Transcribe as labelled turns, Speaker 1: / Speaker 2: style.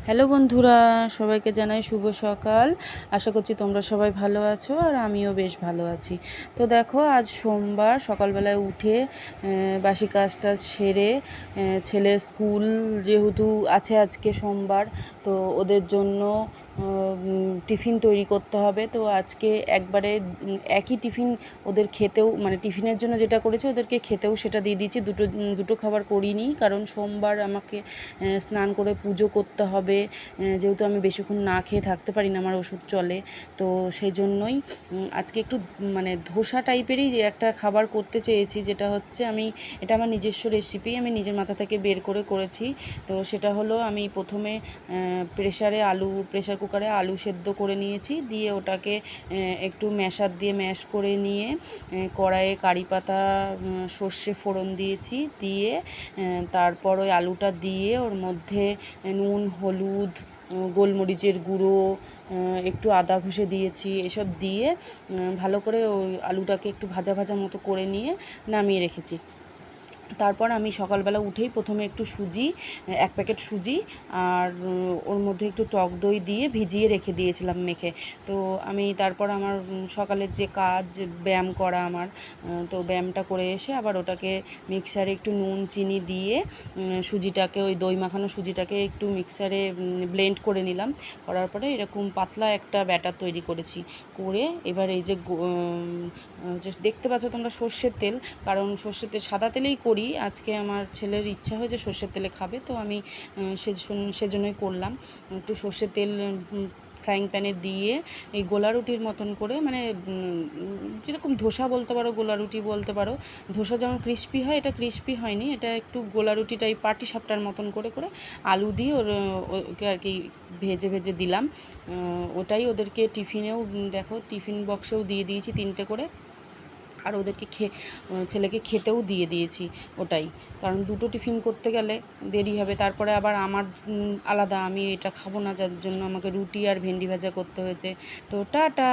Speaker 1: Hello বন্ধুরা, সবাইকে জানাই শুভ সকাল। আশা করছি তোমরা সবাই ভালো আছো আর আমিও বেশ ভালো আছি। তো দেখো, আজ সোমবার সকালবেলায় উঠে বাসি কাজ টাজ সেরে ছেলের স্কুল যেহেতু আছে আজকে সোমবার, তো ওদের জন্য টিফিন তৈরি করতে হবে। তো আজকে একবারে একই টিফিন ওদের খেতেও, মানে টিফিনের জন্য যেটা করেছি ওদেরকে খেতেও সেটা দিয়ে দিয়েছি। দুটো খাবার করিনি, কারণ সোমবার আমাকে স্নান করে পুজো করতে হবে। যেহেতু আমি বেশিক্ষণ না খেয়ে থাকতে পারি না, আমার ওষুধ চলে। তো সেই জন্যই আজকে একটু মানে ধোসা টাইপেরই যে একটা খাবার করতে চেয়েছি, যেটা হচ্ছে এটা আমার নিজস্ব রেসিপি, আমি নিজের মাথা থেকে বের করে করেছি। তো সেটা হলো, আমি প্রথমে প্রেশার কুকারে আলু সেদ্ধ করে নিয়েছি, দিয়ে ওটাকে একটু ম্যাশার দিয়ে ম্যাশ করে নিয়ে কড়াইয়ে কারি পাতা সর্ষে ফোড়ন দিয়েছি, দিয়ে তারপর ওই আলুটা দিয়ে ওর মধ্যে নুন, হলুদ, গোলমরিচের গুঁড়ো, একটু আদা ঘষে দিয়েছি, এসব দিয়ে ভালো করে ওই আলুটাকে একটু ভাজা ভাজা মতো করে নিয়ে নামিয়ে রেখেছি। তারপর আমি সকালবেলা উঠেই প্রথমে একটু এক প্যাকেট সুজি আর ওর মধ্যে একটু টক দই দিয়ে ভিজিয়ে রেখে দিয়েছিলাম মেখে। তো আমি তারপর আমার সকালের যে কাজ, ব্যায়াম করা আমার, তো ব্যায়ামটা করে এসে আবার ওটাকে মিক্সারে একটু নুন চিনি দিয়ে সুজিটাকে, ওই দই মাখানো সুজিটাকে একটু মিক্সারে ব্লেন্ড করে নিলাম। করার পরে এরকম পাতলা একটা ব্যাটার তৈরি করেছি। করে এবার এই যে দেখতে পাচ্ছ তোমরা সর্ষের তেল, কারণ সর্ষের তেল সাদা তেলেই করি, আজকে আমার ছেলের ইচ্ছা হয়েছে সর্ষের তেলে খাবে, তো আমি সেজন্যই করলাম। একটু সর্ষের তেল ফ্রাইং প্যানে দিয়ে এই গোলা রুটির মতন করে, মানে যেরকম ধোসা বলতে পারো, গোলা রুটি বলতে পারো। ধোসা যেমন ক্রিস্পি হয়, এটা ক্রিস্পি হয়নি, এটা একটু গোলা রুটি টাইপ পাটি সাপটার মতন করে করে আলু দিয়ে ওকে আর কি ভেজে ভেজে দিলাম। ওটাই ওদেরকে টিফিনেও, দেখো টিফিন বক্সেও দিয়ে দিয়েছি 3টে করে, আর ওদেরকে ছেলেকে খেতেও দিয়ে দিয়েছি ওটাই, কারণ 2টো টিফিন করতে গেলে দেরি হবে। তারপরে আবার আমার আলাদা, আমি এটা খাবো না, যার জন্য আমাকে রুটি আর ভেন্ডি ভাজা করতে হয়েছে। তো টাটা।